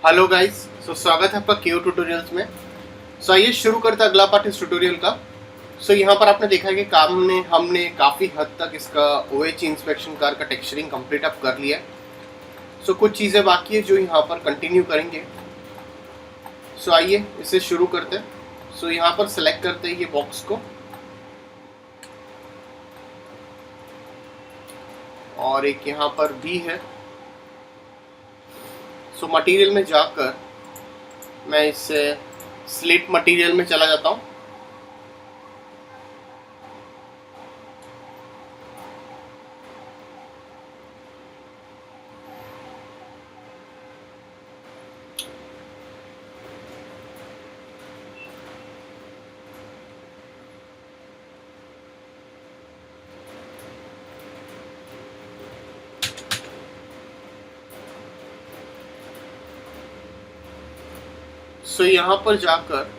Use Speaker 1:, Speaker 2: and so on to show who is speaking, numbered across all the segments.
Speaker 1: Hello guys. स्वागत है आपका केओ ट्यूटोरियल्स में। आइए शुरू करते हैं अगला पार्ट इस ट्यूटोरियल का। यहाँ पर आपने देखा है कि हमने काफ़ी हद तक इसका OH इंस्पेक्शन कार का टेक्सचरिंग कंप्लीट अप कर लिया है। कुछ चीज़ें बाकी है जो यहाँ पर कंटिन्यू करेंगे। आइए इसे शुरू करते हैं। यहाँ पर सेलेक्ट करते हैं ये बॉक्स को और एक यहाँ पर भी है। मटेरियल में जाकर मैं इस स्लिट मटेरियल में चला जाता हूँ। यहाँ पर जाकर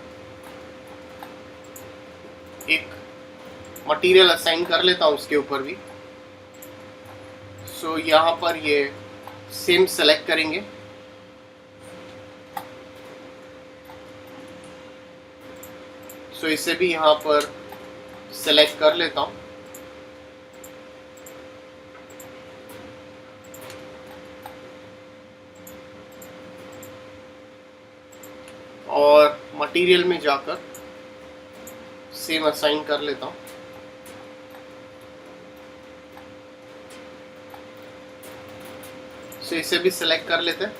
Speaker 1: एक मटेरियल असाइन कर लेता हूँ उसके ऊपर भी। यहाँ पर ये सेम सेलेक्ट करेंगे। इसे भी यहाँ पर सेलेक्ट कर लेता हूँ। और मटेरियल में जाकर सेम असाइन कर लेता हूँ। इसे भी सिलेक्ट कर लेते हैं।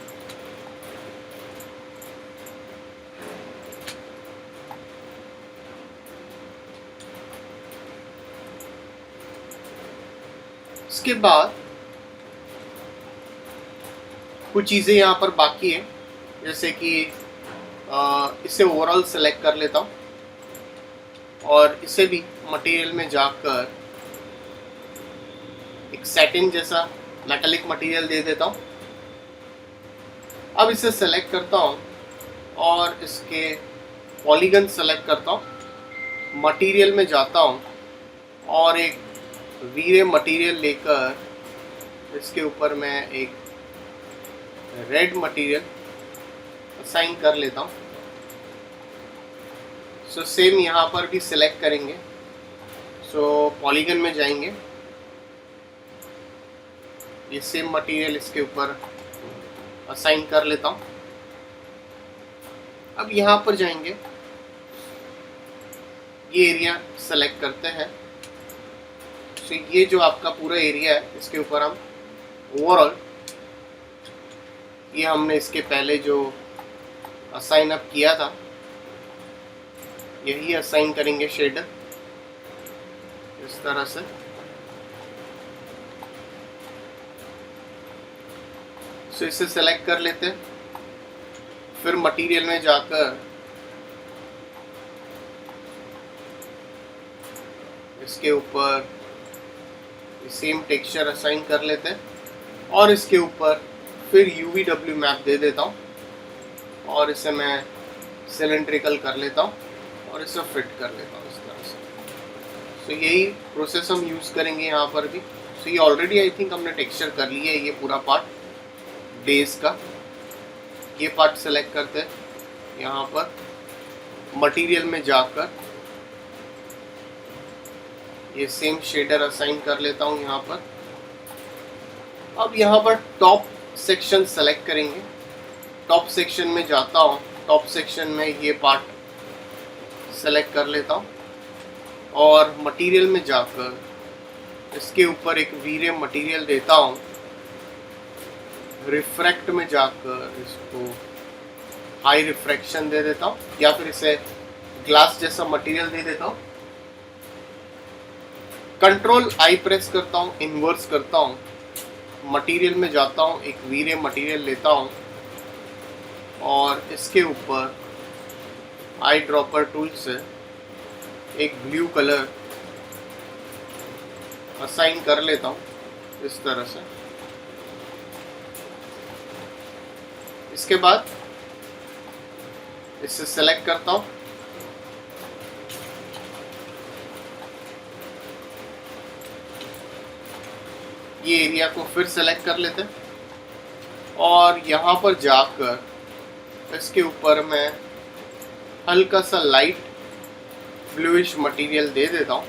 Speaker 1: इसके बाद कुछ चीज़ें यहाँ पर बाकी है, जैसे कि इसे ओवरऑल सेलेक्ट कर लेता हूँ और इसे भी मटेरियल में जाकर एक सैटिन जैसा मेटालिक मटेरियल दे देता हूँ। अब इसे सेलेक्ट करता हूँ और इसके पॉलीगन सेलेक्ट करता हूँ। मटेरियल में जाता हूँ और एक वीरे मटेरियल लेकर इसके ऊपर मैं एक रेड मटेरियल असाइन कर लेता हूँ। सेम यहाँ पर भी सिलेक्ट करेंगे। पॉलीगन में जाएंगे, ये सेम मटेरियल इसके ऊपर असाइन कर लेता हूँ। अब यहाँ पर जाएंगे, ये एरिया सेलेक्ट करते हैं। ये जो आपका पूरा एरिया है इसके ऊपर हम ओवरऑल, ये हमने इसके पहले जो असाइन अप किया था यही असाइन करेंगे शेडर इस तरह से। इसे सेलेक्ट कर लेते हैं। फिर मटेरियल में जाकर इसके ऊपर सेम टेक्सचर असाइन कर लेते हैं और इसके ऊपर फिर UVW मैप दे देता हूँ और इसे मैं सिलेंड्रिकल कर लेता हूँ और इसे फिट कर लेता हूँ इस तरह से। यही प्रोसेस हम यूज़ करेंगे यहाँ पर भी। ये ऑलरेडी आई थिंक हमने टेक्सचर कर लिया है, ये पूरा पार्ट बेस का। ये पार्ट सेलेक्ट करते हैं, यहाँ पर मटेरियल में जाकर ये सेम शेडर असाइन कर लेता हूँ यहाँ पर। अब यहाँ पर टॉप सेक्शन सेलेक्ट करेंगे। टॉप सेक्शन में जाता हूँ, टॉप सेक्शन में ये पार्ट सेलेक्ट कर लेता हूँ और मटेरियल में जाकर इसके ऊपर एक वीरे मटेरियल देता हूँ। रिफ्रैक्ट में जाकर इसको हाई रिफ्रैक्शन दे देता हूँ या फिर इसे ग्लास जैसा मटेरियल दे देता हूँ। कंट्रोल आई प्रेस करता हूँ, इन्वर्स करता हूँ, मटेरियल में जाता हूँ, एक वीरे मटेरियल लेता हूँ और इसके ऊपर आई ड्रॉपर टूल से एक ब्लू कलर असाइन कर लेता हूँ इस तरह से। इसके बाद इसे सेलेक्ट करता हूँ, ये एरिया को फिर सेलेक्ट कर लेते हैं और यहाँ पर जाकर इसके ऊपर मैं हल्का सा लाइट ब्लूइश मटेरियल दे देता हूँ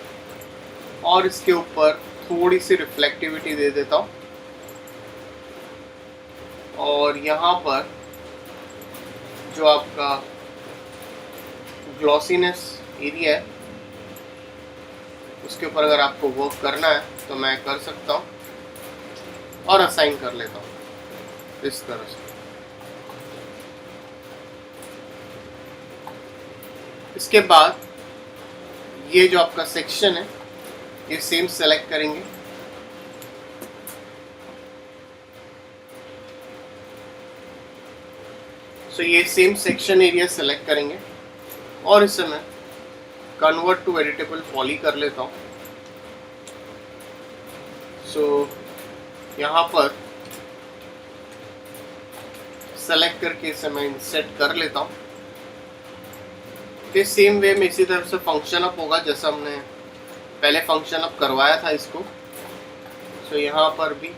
Speaker 1: और इसके ऊपर थोड़ी सी रिफ्लेक्टिविटी दे देता हूँ। और यहाँ पर जो आपका ग्लॉसीनेस एरिया है उसके ऊपर अगर आपको वर्क करना है तो मैं कर सकता हूँ और असाइन कर लेता हूँ इस तरह से। इसके बाद ये जो आपका सेक्शन है ये सेम सेलेक्ट करेंगे सो ये सेम सेक्शन एरिया सेलेक्ट करेंगे और इसे मैं कन्वर्ट टू एडिटेबल पॉली कर लेता हूँ। सो यहाँ पर सेलेक्ट करके इसे मैं इंसर्ट कर लेता हूँ। तो सेम वे में इसी तरह से फंक्शन अप होगा जैसा हमने पहले फंक्शन अप करवाया था इसको। सो यहाँ पर भी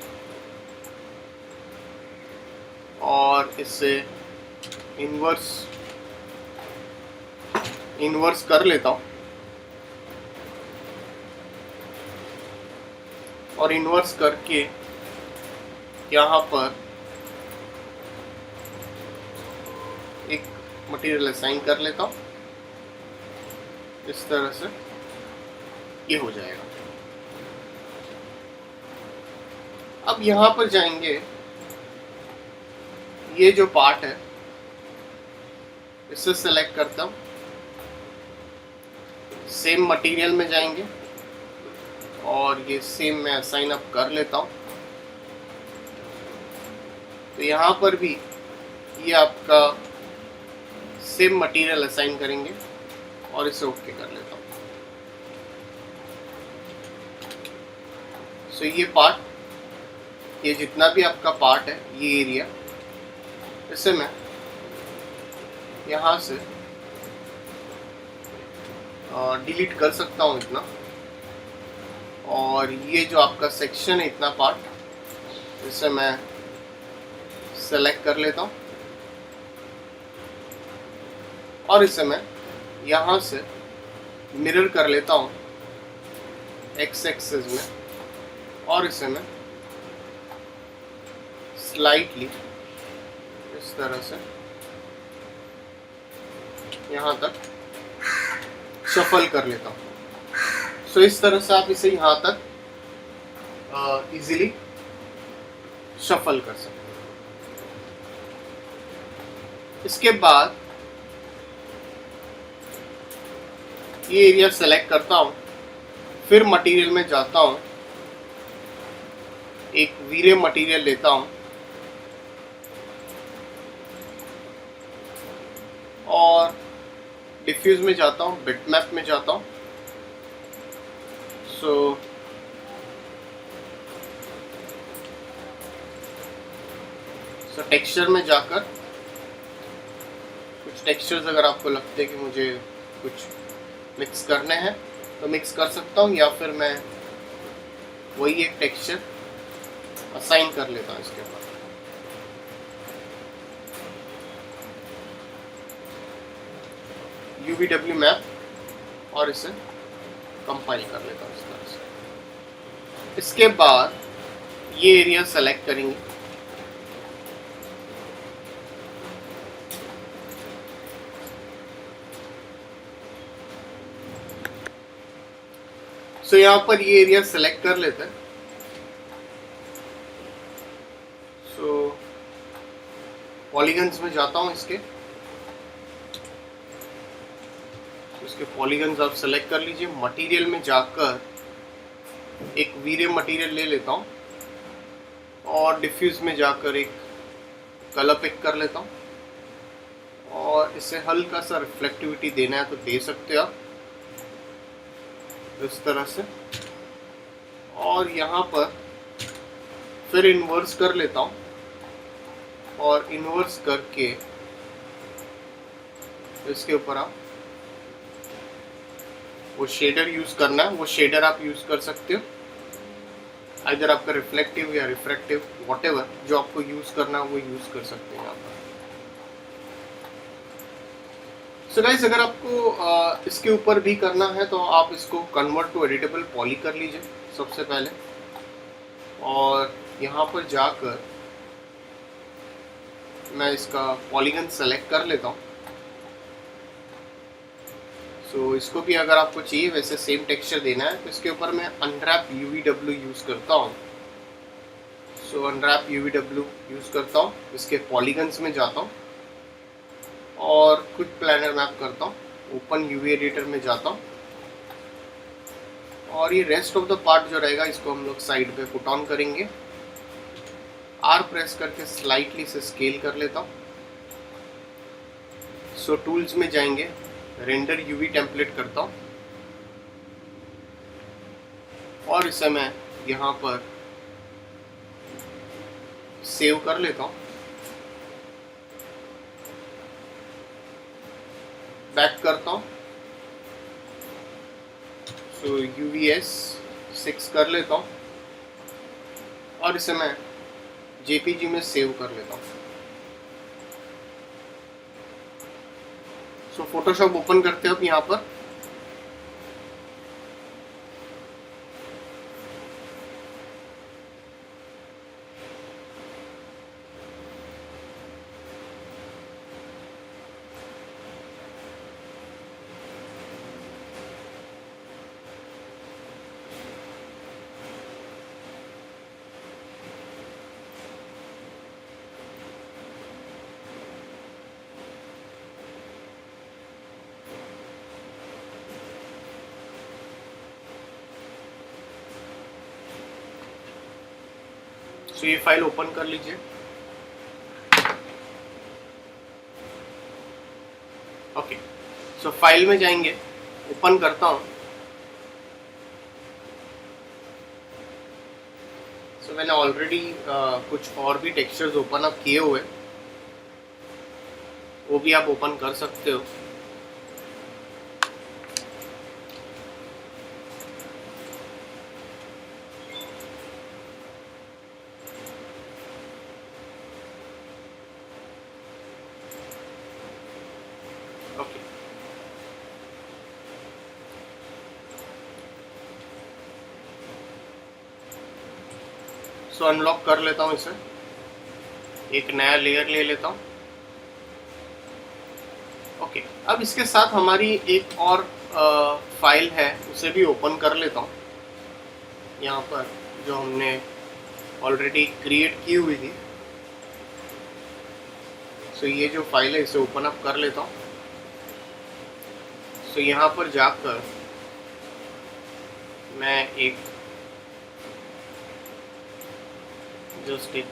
Speaker 1: और इससे इन्वर्स कर लेता हूँ और इन्वर्स करके यहाँ पर एक मटेरियल असाइन कर लेता हूँ। इस तरह से ये हो जाएगा। अब यहाँ पर जाएंगे, ये जो पार्ट है इसे सेलेक्ट करता हूँ, सेम मटेरियल में जाएंगे और ये सेम मैं असाइन अप कर लेता हूँ। तो यहाँ पर भी ये आपका सेम मटेरियल असाइन करेंगे और इसे ओके कर लेता हूँ। सो ये पार्ट, ये जितना भी आपका पार्ट है ये एरिया, इसे मैं यहाँ से डिलीट कर सकता हूँ इतना। और ये जो आपका सेक्शन है इतना पार्ट, इसे मैं सेलेक्ट कर लेता हूँ और इसे मैं यहाँ से मिरर कर लेता हूँ एक्स एक्सिस में और इसे मैं स्लाइटली इस तरह से यहाँ तक शफल कर लेता हूँ। सो इस तरह से आप इसे यहाँ तक इजीली शफल कर सकते हैं। इसके बाद ये एरिया सेलेक्ट करता हूँ, फिर मटेरियल में जाता हूँ, एक वीरे मटेरियल लेता हूँ और डिफ्यूज में जाता हूँ, बिटमैप में जाता हूँ। सो टेक्सचर में जाकर कुछ टेक्सचर्स अगर आपको लगते हैं कि मुझे कुछ मिक्स करने हैं तो मिक्स कर सकता हूँ, या फिर मैं वही एक टेक्सचर असाइन कर लेता हूँ इसके ऊपर। UVW मैप और इसे कंपाइल कर लेता हूँ इस तरह से। इसके बाद ये एरिया सेलेक्ट करेंगे, सो यहाँ पर ये एरिया सेलेक्ट कर लेते हैं। सो पॉलीगन्स में जाता हूँ इसके पॉलीगन्स आप सेलेक्ट कर लीजिए। मटेरियल में जाकर एक वीरे मटेरियल ले लेता हूँ और डिफ्यूज में जाकर एक कलर पिक कर लेता हूँ और इसे हल्का सा रिफ्लेक्टिविटी देना है तो दे सकते हो आप इस तरह से। और यहाँ पर फिर इन्वर्स कर लेता हूँ और इन्वर्स करके इसके ऊपर आप वो शेडर यूज़ करना है, वो शेडर आप यूज़ कर सकते हो, इधर आपका रिफ्लेक्टिव या रिफ्रैक्टिव व्हाटएवर जो आपको यूज़ करना है वो यूज़ कर सकते हैं यहाँ पर। सो गाइस, अगर आपको इसके ऊपर भी करना है तो आप इसको कन्वर्ट टू एडिटेबल पॉली कर लीजिए सबसे पहले, और यहाँ पर जाकर मैं इसका पॉलीगन सेलेक्ट कर लेता हूँ। सो इसको भी अगर आपको चाहिए वैसे सेम टेक्सचर देना है तो इसके ऊपर मैं अनरैप UVW यूज़ करता हूँ। सो अनरैप UVW यूज़ करता हूँ, इसके पॉलीगन्स में जाता हूँ और क्विक प्लानर मैप करता हूँ, ओपन UV एडिटर में जाता हूँ, और ये रेस्ट ऑफ द पार्ट जो रहेगा इसको हम लोग साइड पे पुट ऑन करेंगे। R प्रेस करके स्लाइटली से स्केल कर लेता हूँ। सो टूल्स में जाएंगे, रेंडर UV टेम्पलेट करता हूँ और इसे मैं यहाँ पर सेव कर लेता हूँ। बैक करता हूँ, सो UVS 6 कर लेता हूँ और इसे मैं JPG में सेव कर लेता हूँ। सो फोटोशॉप ओपन करते हैं अब यहाँ पर। सो ये फाइल ओपन कर लीजिए। ओके, सो फाइल में जाएंगे, ओपन करता हूँ। सो मैंने ऑलरेडी कुछ और भी टेक्सचर्स ओपन अप किए हुए, वो भी आप ओपन कर सकते हो। ओके, सो अनलॉक कर लेता हूँ इसे, एक नया लेयर ले लेता हूँ। ओके, अब इसके साथ हमारी एक और फाइल है, उसे भी ओपन कर लेता हूँ। यहाँ पर जो हमने ऑलरेडी क्रिएट की हुई थी, सो ये जो फाइल है इसे ओपन अप कर लेता हूँ। सो यहाँ पर जाकर मैं एक जस्ट एक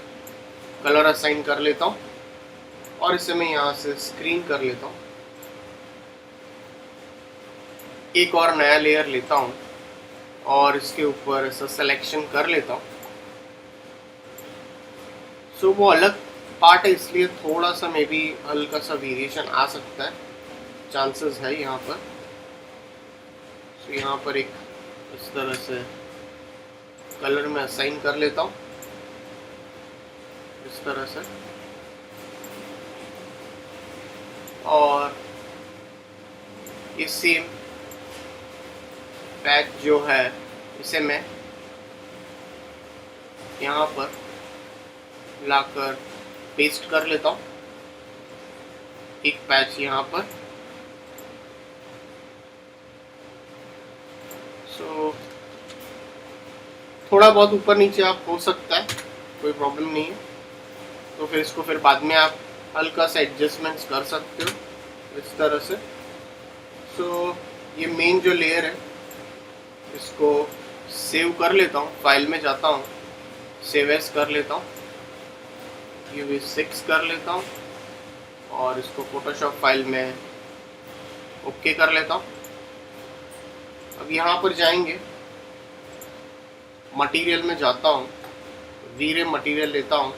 Speaker 1: कलर असाइन कर लेता हूँ और इसे मैं यहाँ से स्क्रीन कर लेता हूँ। एक और नया लेयर लेता हूँ और इसके ऊपर ऐसा सिलेक्शन कर लेता हूँ। सो वो अलग पार्ट है इसलिए थोड़ा सा मे बी हल्का सा वेरिएशन आ सकता है, चांसेस है यहाँ पर। सो यहाँ पर एक इस तरह से कलर में असाइन कर लेता हूँ, इस तरह से, और ये सेम पैच जो है इसे मैं यहाँ पर लाकर पेस्ट कर लेता हूँ। एक पैच यहाँ पर। सो थोड़ा बहुत ऊपर नीचे आप हो सकता है, कोई प्रॉब्लम नहीं है। तो फिर इसको फिर बाद में आप हल्का सा एडजस्टमेंट्स कर सकते हो इस तरह से। सो ये मेन जो लेयर है इसको सेव कर लेता हूँ, फाइल में जाता हूँ, सेव एज कर लेता हूँ, UV6 कर लेता हूँ और इसको फोटोशॉप फाइल में ओके कर लेता हूँ। अब यहाँ पर जाएंगे, मटेरियल में जाता हूँ, वीरे मटेरियल लेता हूँ,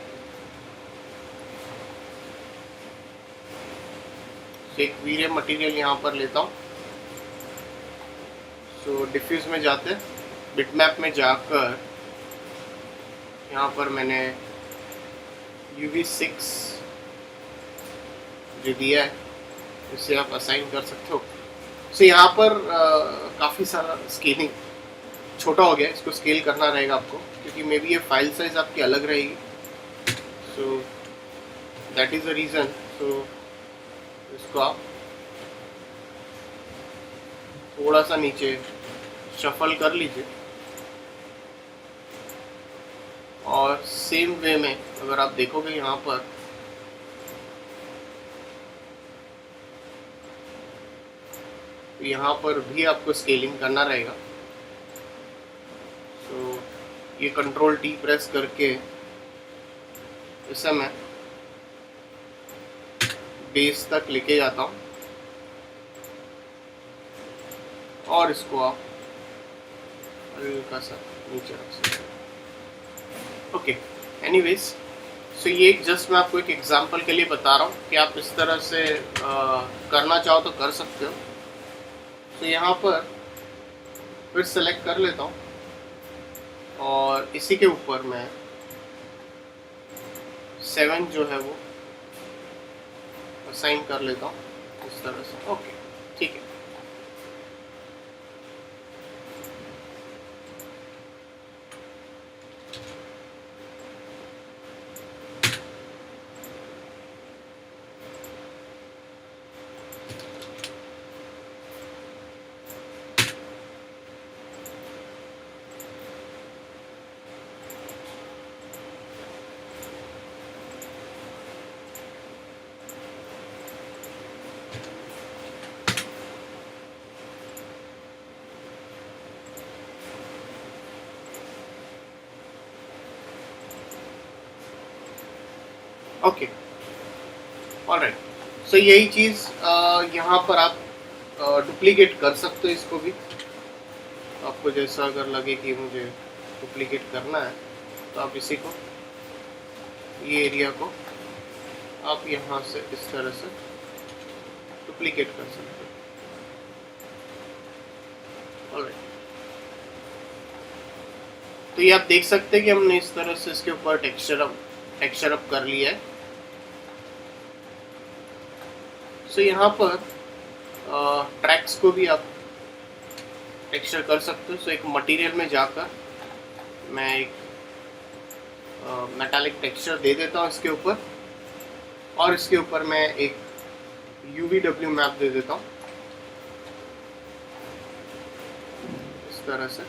Speaker 1: एक वीरे मटेरियल यहाँ पर लेता हूँ। सो डिफ्यूज में जाते, बिटमैप में जाकर यहाँ पर मैंने UV6 जो दिया है इसे आप असाइन कर सकते हो। सो यहाँ पर काफ़ी सारा स्केलिंग छोटा हो गया, इसको स्केल करना रहेगा आपको, क्योंकि मे बी ये फाइल साइज आपकी अलग रहेगी। So that is the reason. So इसको आप थोड़ा सा नीचे शफल कर लीजिए, और सेम वे में अगर आप देखोगे यहाँ पर तो यहाँ पर भी आपको स्केलिंग करना रहेगा। तो ये कंट्रोल टी प्रेस करके इसे मैं बेस तक लेके जाता हूँ, और इसको आप हल्का सा नीचे रख सकते हो। ओके, एनीवेज, सो ये जस्ट मैं आपको एक एग्जांपल के लिए बता रहा हूँ कि आप इस तरह से करना चाहो तो कर सकते हो। तो यहाँ पर फिर सेलेक्ट कर लेता हूँ, और इसी के ऊपर मैं 7 जो है वो असाइन कर लेता हूँ इस तरह से। ओके, ठीक है। Okay, alright. सो यही चीज़ यहाँ पर आप डुप्लीकेट कर सकते हो इसको भी। आपको जैसा अगर लगे कि मुझे डुप्लीकेट करना है तो आप इसी को, ये एरिया को आप यहाँ से इस तरह से डुप्लीकेट कर सकते हो। ऑलराइट, तो ये आप देख सकते हैं कि हमने इस तरह से इसके ऊपर टेक्सचर अप कर लिया है। सो यहाँ पर ट्रैक्स को भी आप टेक्सचर कर सकते हो। सो एक मटेरियल में जाकर मैं एक मेटालिक टेक्सचर दे देता हूँ इसके ऊपर, और इसके ऊपर मैं एक UVW मैप दे देता हूँ इस तरह से।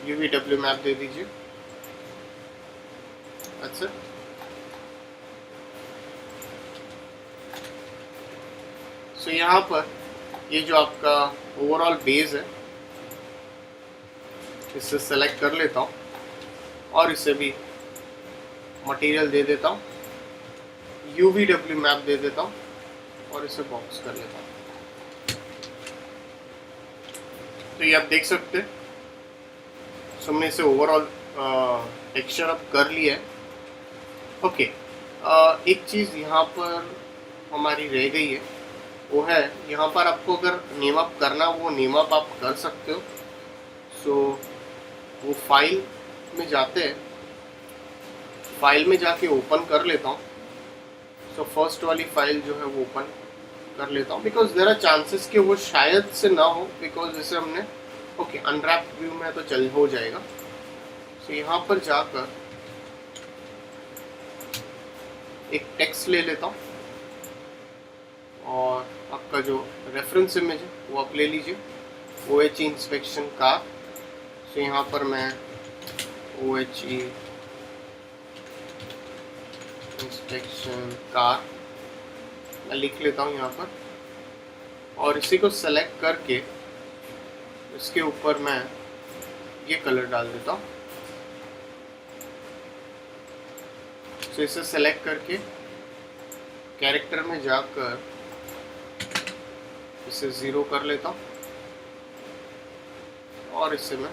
Speaker 1: UVW मैप दे दीजिए। अच्छा, सो यहाँ पर ये जो आपका ओवरऑल बेस है, इसे सेलेक्ट कर लेता हूँ, और इसे भी मटेरियल दे देता हूँ, UVW मैप दे देता हूँ, और इसे बॉक्स कर लेता हूँ। तो ये आप देख सकते हैं, हमने इसे ओवरऑल टेक्सचर अप कर लिया है। ओके, एक चीज़ यहाँ पर हमारी रह गई है, वो है यहाँ पर आपको अगर नेम अप करना, वो नेम अप आप कर सकते हो। सो वो फाइल में जाते हैं, फाइल में जाके ओपन कर लेता हूँ। सो फर्स्ट वाली फाइल जो है वो ओपन कर लेता हूँ, बिकॉज देयर आर चांसेस कि वो शायद से ना हो, बिकॉज जैसे हमने ओके अनरैप व्यू में तो चल हो जाएगा। सो यहाँ पर जाकर एक टेक्स्ट ले लेता हूँ, और आपका जो रेफरेंस इमेज है वो आप ले लीजिए, OHE इंस्पेक्शन कार। सो यहाँ पर मैं OHE इंस्पेक्शन कार मैं लिख लेता हूँ यहाँ पर, और इसी को सेलेक्ट करके इसके ऊपर मैं ये कलर डाल देता हूँ। तो इसे सेलेक्ट करके कैरेक्टर में जाकर इसे 0 कर लेता हूँ, और इसे मैं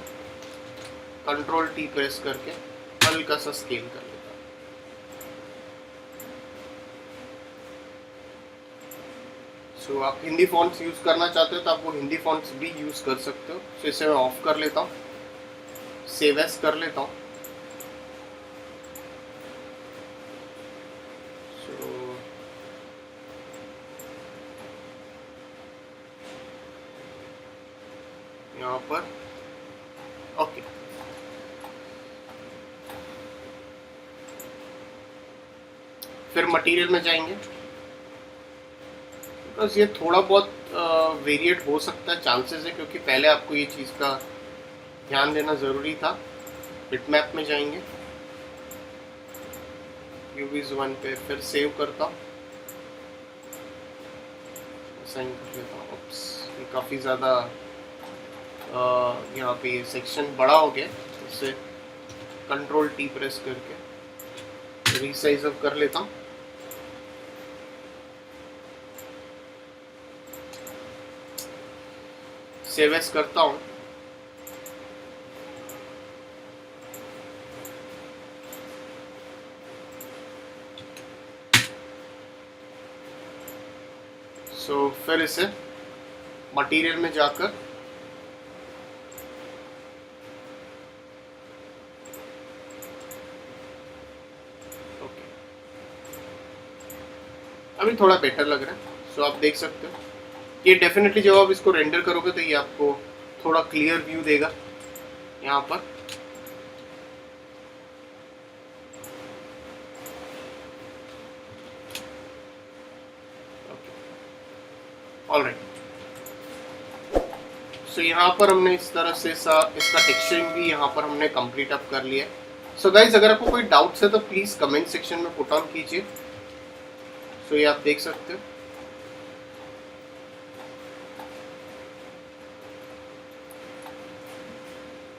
Speaker 1: कंट्रोल T प्रेस करके हल्का सा स्केल कर लेता हूँ। सो आप हिंदी फॉन्ट्स यूज़ करना चाहते हो तो आप वो हिंदी फॉन्ट्स भी यूज़ कर सकते हो। सो इसे मैं ऑफ कर लेता हूँ, सेव एज कर लेता हूँ। यहाँ पर। ओके, फिर मटेरियल में जाएंगे, बिकॉज ये थोड़ा बहुत वेरिएट हो सकता है, चांसेस है, क्योंकि पहले आपको ये चीज़ का ध्यान देना ज़रूरी था। बिटमैप में जाएंगे, UVs 1 पे, फिर सेव करता हूँ, साइन कर लेता हूँ। ओप्स, ये काफ़ी ज़्यादा यहाँ पे ये सेक्शन बड़ा हो गया, इससे कंट्रोल T प्रेस करके रीसाइज अप कर लेता हूँ। सेव एस करता हूँ। सो फिर इसे मटेरियल में जाकर ओके, अभी थोड़ा बेटर लग रहा है। सो आप देख सकते हो, ये डेफिनेटली जब आप इसको रेंडर करोगे तो ये आपको थोड़ा क्लियर व्यू देगा यहाँ पर। ऑलराइट, सो यहाँ पर हमने इस तरह से इसका टेक्सचरिंग भी यहाँ पर हमने कंप्लीट अप कर लिया है। सो गाइज, अगर आपको कोई डाउट्स है तो प्लीज़ कमेंट सेक्शन में पुट ऑन कीजिए। सो ये आप देख सकते हो।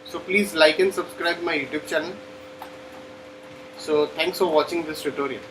Speaker 1: So please like and subscribe my YouTube channel. So thanks for watching this tutorial.